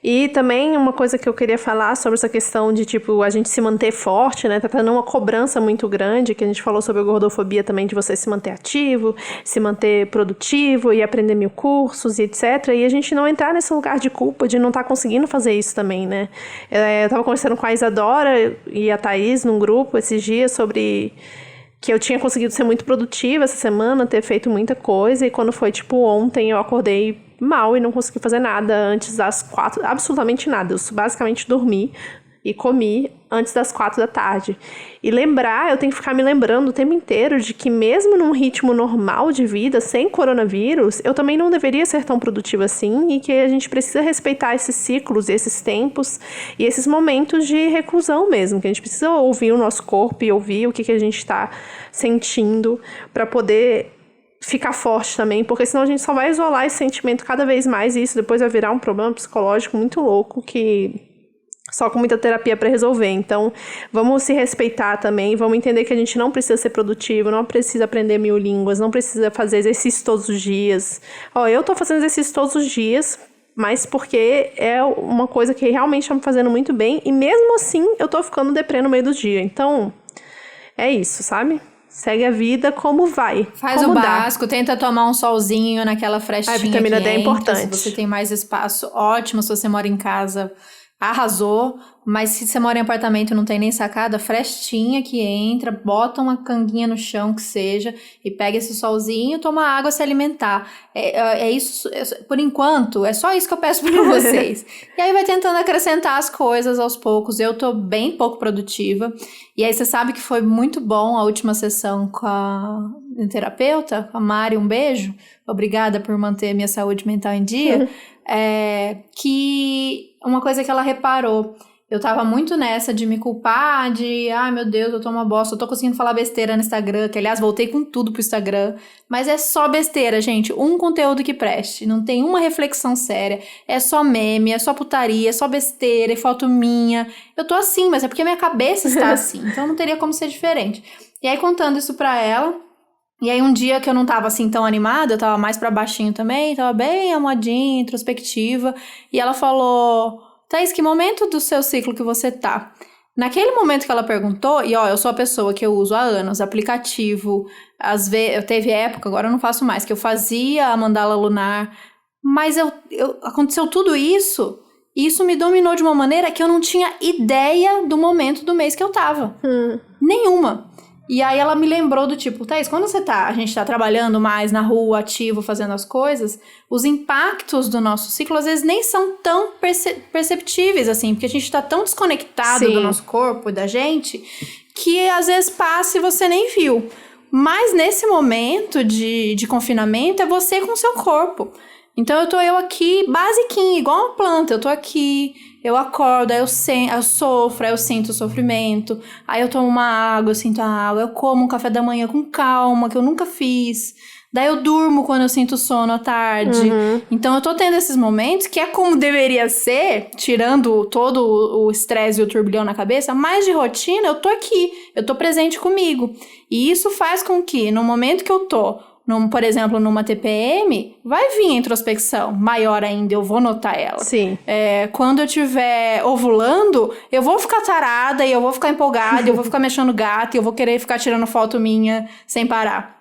E também uma coisa que eu queria falar sobre essa questão de, tipo, a gente se manter forte, né? Tá tendo uma cobrança muito grande, que a gente falou sobre a gordofobia também, de você se manter ativo, se manter produtivo e aprender 1000 cursos e etc. E a gente não entrar nesse lugar de culpa de não estar conseguindo fazer isso também, né? Eu tava conversando com a Isadora e a Thaís num grupo esses dias sobre que eu tinha conseguido ser muito produtiva essa semana, ter feito muita coisa, e quando foi, tipo, ontem eu acordei mal e não consegui fazer nada antes das 4, absolutamente nada. Eu basicamente dormi e comi antes das 4 da tarde. E eu tenho que ficar me lembrando o tempo inteiro de que mesmo num ritmo normal de vida, sem coronavírus, eu também não deveria ser tão produtiva assim, e que a gente precisa respeitar esses ciclos, esses tempos e esses momentos de reclusão mesmo, que a gente precisa ouvir o nosso corpo e ouvir o que a gente está sentindo para poder ficar forte também, porque senão a gente só vai isolar esse sentimento cada vez mais, e isso depois vai virar um problema psicológico muito louco que só com muita terapia para resolver. Então, vamos se respeitar também, vamos entender que a gente não precisa ser produtivo, não precisa aprender 1000 línguas, não precisa fazer exercício todos os dias. Eu tô fazendo exercício todos os dias, mas porque é uma coisa que realmente tá me fazendo muito bem, e mesmo assim eu tô ficando deprê no meio do dia. Então, é isso, sabe? Segue a vida como vai. Faz como o básico, tenta tomar um solzinho naquela frestinha. A vitamina D é importante. Se você tem mais espaço, ótimo. Se você mora em casa, arrasou. Mas se você mora em apartamento e não tem nem sacada, frestinha que entra, bota uma canguinha no chão que seja e pega esse solzinho, toma água, se alimentar. É isso, por enquanto, é só isso que eu peço pra vocês. E aí vai tentando acrescentar as coisas aos poucos. Eu tô bem pouco produtiva. E aí você sabe que foi muito bom a última sessão com a terapeuta, com a Mari, um beijo. Obrigada por manter minha saúde mental em dia. Que uma coisa que ela reparou, eu tava muito nessa de me culpar, de ai meu Deus, eu tô uma bosta, eu tô conseguindo falar besteira no Instagram, que aliás voltei com tudo pro Instagram, mas é só besteira, gente, um conteúdo que preste, não tem uma reflexão séria, é só meme, é só putaria, é só besteira, é foto minha, eu tô assim, mas é porque a minha cabeça está assim, então não teria como ser diferente. E aí contando isso pra ela, e aí um dia que eu não tava assim tão animada, eu tava mais pra baixinho também, tava bem amadinha, introspectiva, e ela falou: Thaís, que momento do seu ciclo que você tá? Naquele momento que ela perguntou, e eu sou a pessoa que eu uso há anos, aplicativo, às vezes, eu teve época, agora eu não faço mais, que eu fazia a mandala lunar, mas aconteceu tudo isso, e isso me dominou de uma maneira que eu não tinha ideia do momento do mês que eu tava. Nenhuma. E aí ela me lembrou do tipo, Thaís, quando a gente tá trabalhando mais na rua, ativo, fazendo as coisas, os impactos do nosso ciclo às vezes nem são tão perceptíveis assim, porque a gente tá tão desconectado do nosso corpo e da gente, que às vezes passa e você nem viu. Mas nesse momento de confinamento é você com o seu corpo. Então eu aqui basiquinha, igual uma planta, eu tô aqui, eu acordo, aí eu sofro, aí eu sinto o sofrimento, aí eu tomo uma água, eu sinto a água, eu como um café da manhã com calma, que eu nunca fiz, Daí eu durmo quando eu sinto sono à tarde. Então eu tô tendo esses momentos que é como deveria ser, tirando todo o estresse e o turbilhão na cabeça, mas de rotina eu tô aqui, eu tô presente comigo. E isso faz com que no momento que eu tô, por exemplo, numa TPM, vai vir a introspecção maior ainda, eu vou notar ela. Sim. Quando eu estiver ovulando, eu vou ficar tarada e eu vou ficar empolgada, eu vou ficar mexendo gato, e eu vou querer ficar tirando foto minha sem parar.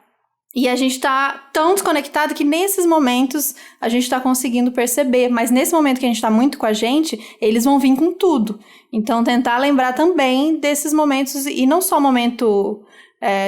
E a gente tá tão desconectado que nesses momentos a gente tá conseguindo perceber. Mas nesse momento que a gente tá muito com a gente, eles vão vir com tudo. Então tentar lembrar também desses momentos, e não só o momento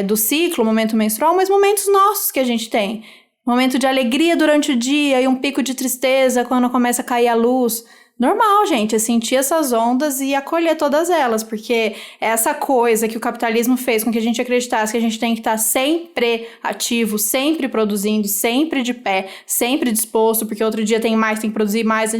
do ciclo, momento menstrual, mas momentos nossos que a gente tem. Momento de alegria durante o dia e um pico de tristeza quando começa a cair a luz. Normal, gente, é sentir essas ondas e acolher todas elas, porque essa coisa que o capitalismo fez com que a gente acreditasse que a gente tem que estar sempre ativo, sempre produzindo, sempre de pé, sempre disposto, porque outro dia tem mais, tem que produzir mais.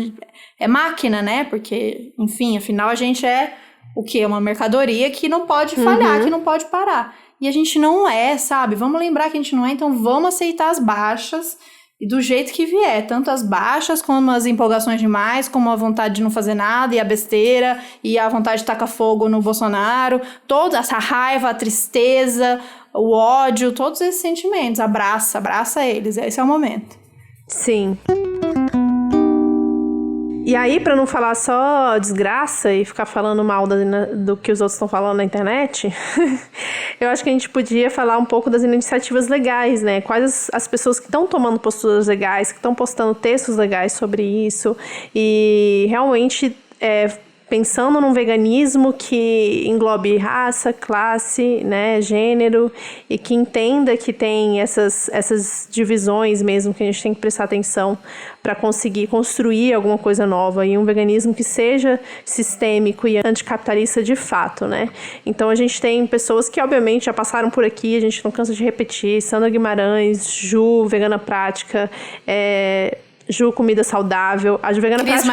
É máquina, né? Porque, enfim, afinal a gente é o quê? Uma mercadoria que não pode falhar, que não pode parar. E a gente não é, sabe? Vamos lembrar que a gente não é, então vamos aceitar as baixas e do jeito que vier, tanto as baixas como as empolgações demais, como a vontade de não fazer nada e a besteira e a vontade de tacar fogo no Bolsonaro, toda essa raiva, a tristeza, o ódio, todos esses sentimentos, abraça eles, esse é o momento. Sim. E aí, pra não falar só desgraça e ficar falando mal do que os outros estão falando na internet, eu acho que a gente podia falar um pouco das iniciativas legais, né? Quais as pessoas que estão tomando posturas legais, que estão postando textos legais sobre isso e realmente pensando num veganismo que englobe raça, classe, né, gênero, e que entenda que tem essas divisões mesmo, que a gente tem que prestar atenção para conseguir construir alguma coisa nova, e um veganismo que seja sistêmico e anticapitalista de fato, né? Então a gente tem pessoas que obviamente já passaram por aqui, a gente não cansa de repetir: Sandra Guimarães, Ju, Vegana Prática, Ju Comida Saudável, a Ju Vegana Prática...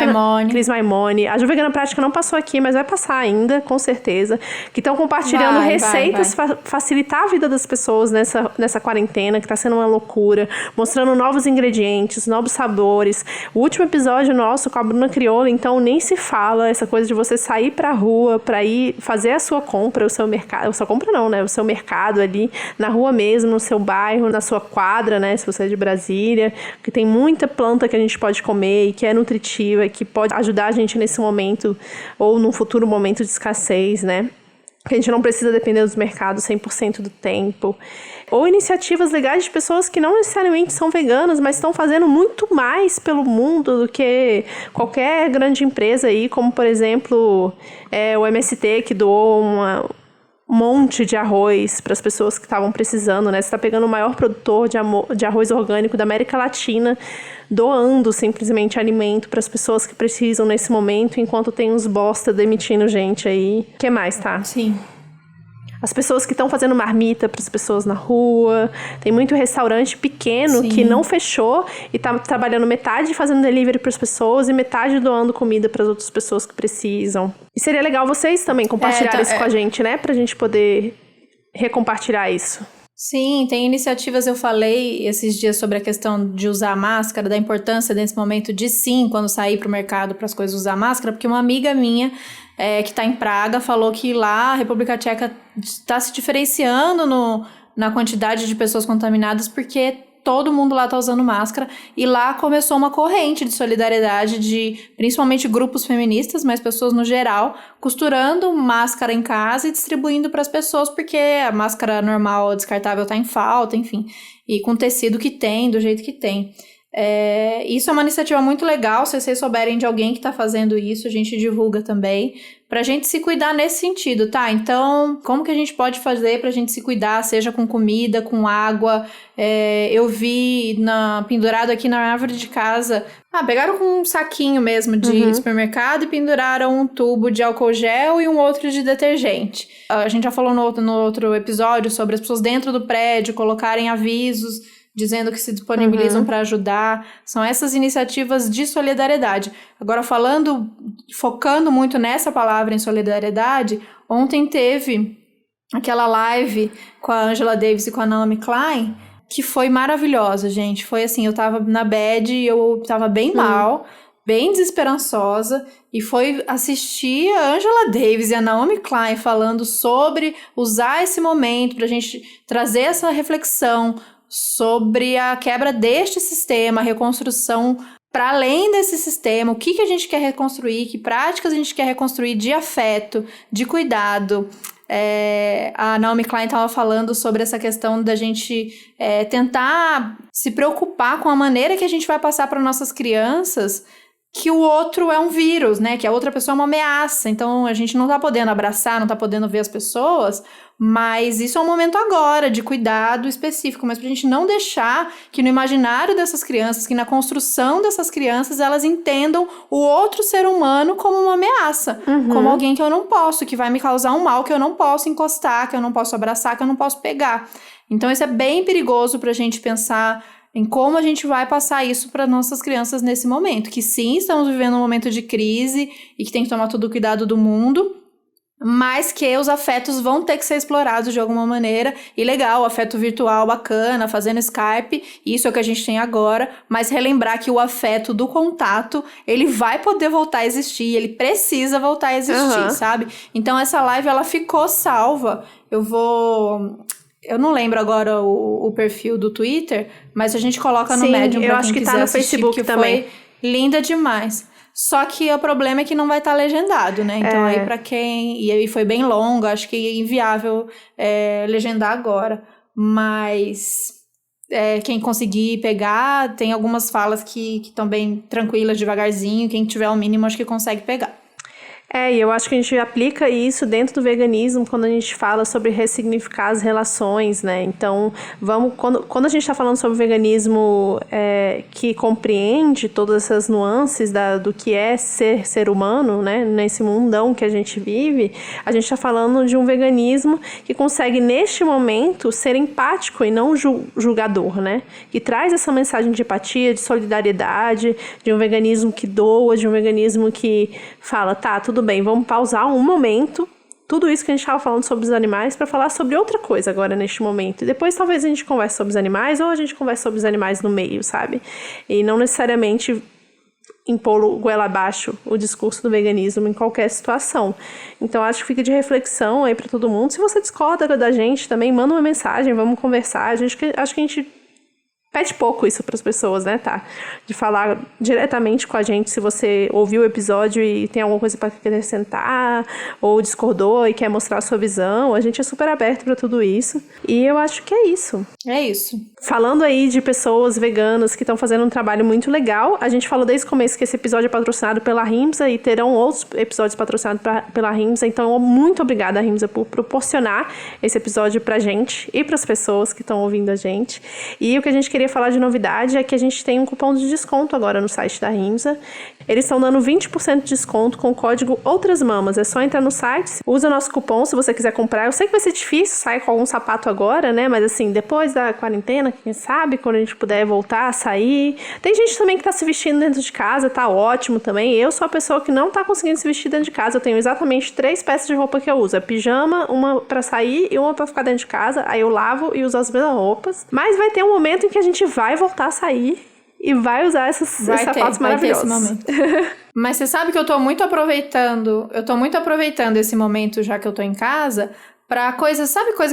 Cris Maimone. A Ju Vegana Prática não passou aqui, mas vai passar ainda, com certeza. Que estão compartilhando receitas para facilitar a vida das pessoas nessa quarentena, que está sendo uma loucura. Mostrando novos ingredientes, novos sabores. O último episódio nosso com a Bruna Crioula, então, nem se fala. Essa coisa de você sair pra rua, pra ir fazer a sua compra, o seu mercado... A sua compra não, né? O seu mercado ali, na rua mesmo, no seu bairro, na sua quadra, né? Se você é de Brasília. Que tem muita planta que a gente pode comer e que é nutritiva e que pode ajudar a gente nesse momento ou num futuro momento de escassez, né? Que a gente não precisa depender dos mercados 100% do tempo. Ou iniciativas legais de pessoas que não necessariamente são veganas, mas estão fazendo muito mais pelo mundo do que qualquer grande empresa aí, como, por exemplo, o MST, que doou um monte de arroz para as pessoas que estavam precisando, né? Você está pegando o maior produtor de arroz orgânico da América Latina, doando simplesmente alimento para as pessoas que precisam nesse momento, enquanto tem uns bosta demitindo gente aí. O que mais, tá? Sim. As pessoas que estão fazendo marmita para as pessoas na rua. Tem muito restaurante pequeno que não fechou e está trabalhando metade fazendo delivery para as pessoas e metade doando comida para as outras pessoas que precisam. E seria legal vocês também compartilharem isso com a gente, né? Para a gente poder recompartilhar isso. Sim, tem iniciativas, eu falei esses dias sobre a questão de usar máscara, da importância nesse momento de sim, quando sair para o mercado para as coisas usar máscara, porque uma amiga minha que está em Praga falou que lá a República Tcheca está se diferenciando na quantidade de pessoas contaminadas porque todo mundo lá tá usando máscara, e lá começou uma corrente de solidariedade de, principalmente grupos feministas, mas pessoas no geral, costurando máscara em casa e distribuindo para as pessoas, porque a máscara normal, descartável, tá em falta, enfim, e com tecido que tem, do jeito que tem. Isso é uma iniciativa muito legal. Se vocês souberem de alguém que tá fazendo isso, a gente divulga também, pra gente se cuidar nesse sentido, tá? Então, como que a gente pode fazer pra gente se cuidar, seja com comida, com água? Eu vi pendurado aqui na árvore de casa, pegaram com um saquinho mesmo de supermercado e penduraram um tubo de álcool gel e um outro de detergente. A gente já falou no outro episódio sobre as pessoas dentro do prédio colocarem avisos dizendo que se disponibilizam para ajudar. São essas iniciativas de solidariedade. Agora, focando muito nessa palavra em solidariedade, ontem teve aquela live com a Angela Davis e com a Naomi Klein, que foi maravilhosa, gente. Foi assim, eu tava na bad, eu tava bem mal, bem desesperançosa, e foi assistir a Angela Davis e a Naomi Klein falando sobre usar esse momento pra gente trazer essa reflexão sobre a quebra deste sistema, a reconstrução para além desse sistema, o que a gente quer reconstruir, que práticas a gente quer reconstruir de afeto, de cuidado. A Naomi Klein estava falando sobre essa questão da gente tentar se preocupar com a maneira que a gente vai passar para nossas crianças que o outro é um vírus, né? Que a outra pessoa é uma ameaça. Então, a gente não tá podendo abraçar, não tá podendo ver as pessoas, mas isso é um momento agora de cuidado específico, mas pra gente não deixar que no imaginário dessas crianças, que na construção dessas crianças, elas entendam o outro ser humano como uma ameaça, como alguém que eu não posso, que vai me causar um mal que eu não posso encostar, que eu não posso abraçar, que eu não posso pegar. Então, isso é bem perigoso pra gente pensar em como a gente vai passar isso para nossas crianças nesse momento. Que sim, estamos vivendo um momento de crise e que tem que tomar todo o cuidado do mundo, mas que os afetos vão ter que ser explorados de alguma maneira. E legal, afeto virtual bacana, fazendo Skype, isso é o que a gente tem agora, mas relembrar que o afeto do contato, ele vai poder voltar a existir, ele precisa voltar a existir, sabe? Então essa live, ela ficou salva. Eu não lembro agora o perfil do Twitter, mas a gente coloca no Medium pra quem quiser assistir. Eu acho que tá no Facebook também. Foi linda demais. Só que o problema é que não vai estar legendado, né? Então aí pra quem... E aí foi bem longo, acho que é inviável legendar agora. Mas quem conseguir pegar, tem algumas falas que estão bem tranquilas, devagarzinho. Quem tiver o mínimo, acho que consegue pegar. E eu acho que a gente aplica isso dentro do veganismo quando a gente fala sobre ressignificar as relações, né? Então, quando a gente está falando sobre veganismo que compreende todas essas nuances do que é ser humano, né? Nesse mundão que a gente vive, a gente está falando de um veganismo que consegue, neste momento, ser empático e não julgador, né? Que traz essa mensagem de empatia, de solidariedade, de um veganismo que doa, de um veganismo que fala, tá, tudo bem, vamos pausar um momento, tudo isso que a gente estava falando sobre os animais, para falar sobre outra coisa agora neste momento. E depois talvez a gente converse sobre os animais, ou a gente converse sobre os animais no meio, sabe? E não necessariamente impor o goela abaixo o discurso do veganismo em qualquer situação. Então acho que fica de reflexão aí para todo mundo. Se você discorda da gente também, manda uma mensagem, vamos conversar. Acho que a gente pede pouco isso para as pessoas, né, tá? De falar diretamente com a gente se você ouviu o episódio e tem alguma coisa para acrescentar, ou discordou e quer mostrar a sua visão. A gente é super aberto para tudo isso. E eu acho que é isso. É isso. Falando aí de pessoas veganas que estão fazendo um trabalho muito legal, a gente falou desde o começo que esse episódio é patrocinado pela Rimsa e terão outros episódios patrocinados pela Rimsa. Então, muito obrigada, Rimsa, por proporcionar esse episódio pra gente e pras pessoas que estão ouvindo a gente. E o que a gente queria falar de novidade é que a gente tem um cupom de desconto agora no site da Rimsa. Eles estão dando 20% de desconto com o código Outras Mamas. É só entrar no site, usa nosso cupom se você quiser comprar. Eu sei que vai ser difícil sair com algum sapato agora, né? Mas assim, depois da quarentena, quem sabe, quando a gente puder voltar a sair. Tem gente também que tá se vestindo dentro de casa, tá ótimo também. Eu sou a pessoa que não tá conseguindo se vestir dentro de casa. Eu tenho exatamente 3 peças de roupa que eu uso. É pijama, uma pra sair e uma pra ficar dentro de casa. Aí eu lavo e uso as mesmas roupas. Mas vai ter um momento em que a gente vai voltar a sair e vai usar esses sapatos maravilhosos. Vai ter esse momento. Mas você sabe que eu tô muito aproveitando esse momento, já que eu tô em casa, pra coisa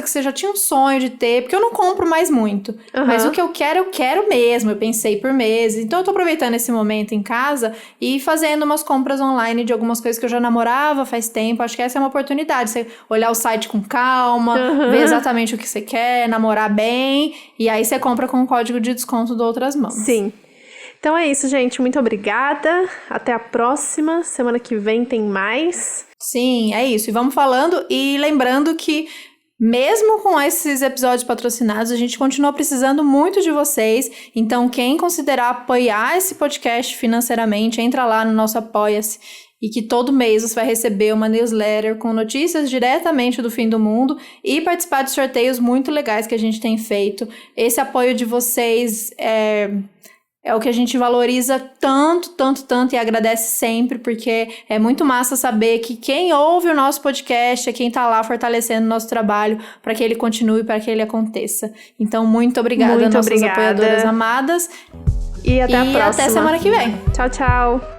que você já tinha um sonho de ter, porque eu não compro mais muito. Mas o que eu quero mesmo, eu pensei por meses. Então eu tô aproveitando esse momento em casa e fazendo umas compras online de algumas coisas que eu já namorava faz tempo. Acho que essa é uma oportunidade, você olhar o site com calma, ver exatamente o que você quer, namorar bem, e aí você compra com o código de desconto do Outras Mãos. Sim. Então é isso, gente. Muito obrigada. Até a próxima. Semana que vem tem mais. Sim, é isso. E vamos falando e lembrando que mesmo com esses episódios patrocinados, a gente continua precisando muito de vocês. Então, quem considerar apoiar esse podcast financeiramente, entra lá no nosso Apoia-se. E que todo mês você vai receber uma newsletter com notícias diretamente do fim do mundo e participar de sorteios muito legais que a gente tem feito. Esse apoio de vocês É o que a gente valoriza tanto, tanto, tanto e agradece sempre, porque é muito massa saber que quem ouve o nosso podcast é quem tá lá fortalecendo o nosso trabalho para que ele continue, para que ele aconteça. Então, muito obrigada, nossas apoiadoras amadas. E até a próxima. Até semana que vem. Tchau, tchau.